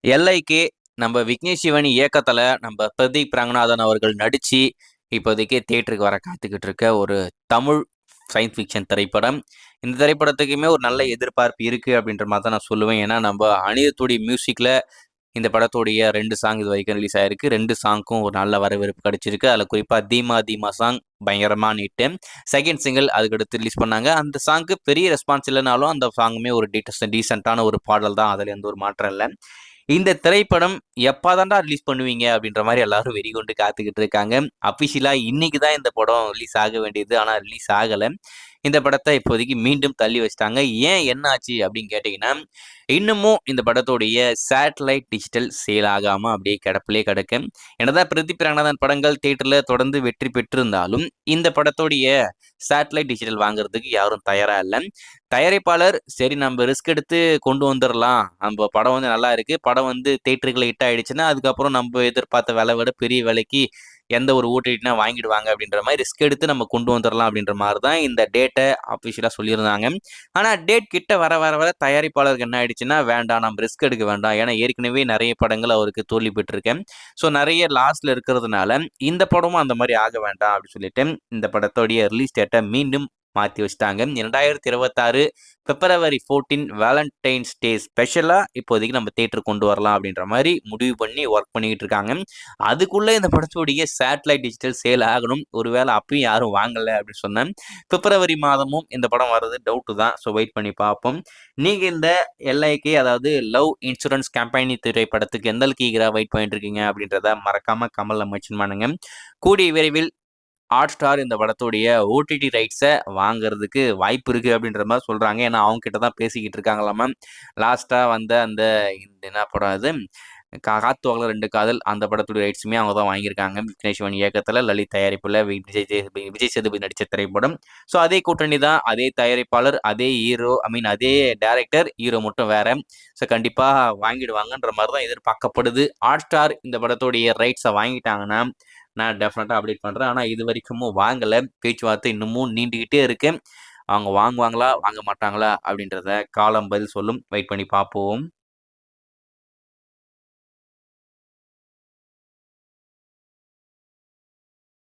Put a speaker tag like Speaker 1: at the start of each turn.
Speaker 1: எல்ஐகே நம்ம விக்னேஷ் சிவன் இயக்கத்துல நம்ம பிரதீப் ரங்கநாதன் அவர்கள் நடிச்சு இப்போதைக்கு தியேட்டருக்கு வர காத்துக்கிட்டு இருக்க ஒரு தமிழ் சயின்ஸ் ஃபிக்ஷன் திரைப்படம். இந்த திரைப்படத்துக்குமே ஒரு நல்ல எதிர்பார்ப்பு இருக்கு அப்படின்ற மாதிரி தான் நான் சொல்லுவேன். ஏன்னா நம்ம அனிருத்துடைய மியூசிக்ல இந்த படத்துடைய 2 சாங் இது வரைக்கும் ரிலீஸ் ஆயிருக்கு. 2 சாங்க்கும் ஒரு நல்ல வரவேற்பு கிடைச்சிருக்கு. அதில் குறிப்பாக தீமா தீமா சாங் பயங்கரமான ஹிட்டு. செகண்ட் சிங்கிள் அதுக்கடுத்து ரிலீஸ் பண்ணாங்க. அந்த சாங்க்கு பெரிய ரெஸ்பான்ஸ் இல்லைனாலும் அந்த சாங்குமே ஒரு டீசெண்டான ஒரு பாடல் தான். அதில் எந்த ஒரு மாற்றம் இல்லை. இந்த திரைப்படம் எப்பதான்டா ரிலீஸ் பண்ணுவீங்க அப்படின்ற மாதிரி எல்லாரும் வெறிகொண்டு காத்துக்கிட்டு இருக்காங்க. அபிஷியலா இன்னைக்கு தான் இந்த படம் ரிலீஸ் ஆக வேண்டியது. ஆனா ரிலீஸ் ஆகல. இந்த படத்தை இப்போதைக்கு மீண்டும் தள்ளி வச்சிட்டாங்க. ஏன் என்ன ஆச்சு அப்படின்னு கேட்டீங்கன்னா, இன்னமும் இந்த படத்துடைய சேட்டலைட் டிஜிட்டல் சேல் ஆகாம அப்படியே கிடப்பிலே கிடக்கு. என்னதான் பிரதீப் ரங்கநாதன் படங்கள் தியேட்டர்ல தொடர்ந்து வெற்றி பெற்றிருந்தாலும் இந்த படத்துடைய சேட்டலைட் டிஜிட்டல் வாங்குறதுக்கு யாரும் தயாரா இல்லை. தயாரிப்பாளர் சரி நம்ம ரிஸ்க் எடுத்து கொண்டு வந்துடலாம், நம்ம படம் வந்து நல்லா இருக்கு, படம் வந்து தியேட்டருக்குள்ள ஹிட் ஆயிடுச்சுன்னா அதுக்கப்புறம் நம்ம எதிர்பார்த்த விலை விட பெரிய விலைக்கு எந்த ஒரு ஓடிடினா வாங்கிடுவாங்க அப்படின்ற மாதிரி ரிஸ்க் எடுத்து நம்ம கொண்டு வந்துடலாம் அப்படின்ற மாதிரி தான் இந்த டேட்டை அஃபிஷியலாக சொல்லியிருந்தாங்க. ஆனால் டேட் கிட்ட வர வர வர தயாரிப்பாளருக்கு என்ன ஆயிடுச்சுன்னா, வேண்டாம் நம்ம ரிஸ்க் எடுக்க வேண்டாம், ஏன்னா ஏற்கனவே நிறைய படங்கள் அவருக்கு தோல்வி பெற்றிருக்கேன், ஸோ நிறைய லாஸ்ட்ல இருக்கிறதுனால இந்த படமும் அந்த மாதிரி ஆக வேண்டாம் அப்படின்னு சொல்லிட்டு இந்த படத்தோடைய ரிலீஸ் டேட்டை மீண்டும் மாற்றி வச்சுட்டாங்க. 2026 பிப்ரவரி 14 வேலண்டைன்ஸ் டே ஸ்பெஷலாக இப்போதைக்கு நம்ம தியேட்டர் கொண்டு வரலாம் அப்படின்ற மாதிரி முடிவு பண்ணி ஒர்க் பண்ணிக்கிட்டு இருக்காங்க. அதுக்குள்ளே இந்த படத்துடைய சேட்டலைட் டிஜிட்டல் சேல் ஆகணும். ஒருவேளை அப்பயும் யாரும் வாங்கலை அப்படின்னு சொன்னேன். பிப்ரவரி மாதமும் இந்த படம் வர்றது டவுட்டு தான். ஸோ வெயிட் பண்ணி பார்ப்போம். நீங்கள் இந்த எல்ஐகே அதாவது லவ் இன்சூரன்ஸ் கம்பெனி திரைப்படத்துக்கு எந்த அளவுக்கு ஈகராக வெயிட் பண்ணிட்டு இருக்கீங்க அப்படின்றத மறக்காமல் கமலில் மென்ஷன் பண்ணுங்க. கூடிய விரைவில் ஹாட் ஸ்டார் இந்த படத்துடைய ஓடிடி ரைட்ஸை வாங்குறதுக்கு வாய்ப்பு இருக்குது அப்படின்ற மாதிரி சொல்கிறாங்க. ஏன்னா அவங்க கிட்ட தான் பேசிக்கிட்டு இருக்காங்களாமா. லாஸ்ட்டாக வந்த அந்த என்ன படம் அது, காத்து வாங்கல 2 காதல், அந்த படத்துடைய ரைட்ஸுமே அவங்க தான் வாங்கியிருக்காங்க. விக்னேஷ் சிவன் இயக்கத்தில் லலித் தயாரிப்பில் விஜய் சேதுபதி நடித்த திரைப்படம். ஸோ அதே கூட்டணி தான், அதே தயாரிப்பாளர், அதே ஹீரோ, அதே டேரக்டர், ஹீரோ மட்டும் வேற. ஸோ கண்டிப்பாக வாங்கிடுவாங்கன்ற மாதிரி தான் எதிர்பார்க்கப்படுது. ஹாட் ஸ்டார் இந்த படத்துடைய ரைட்ஸை வாங்கிட்டாங்கன்னா நான் டெஃபினட்டாக அப்டேட் பண்ணுறேன். ஆனால் இது வரைக்கும் வாங்கலை. பேச்சுவார்த்தை இன்னமும் நீண்டுக்கிட்டே இருக்கு. அவங்க வாங்குவாங்களா வாங்க மாட்டாங்களா அப்படின்றத காலம் பதில் சொல்லும். வெயிட் பண்ணி பார்ப்போம்.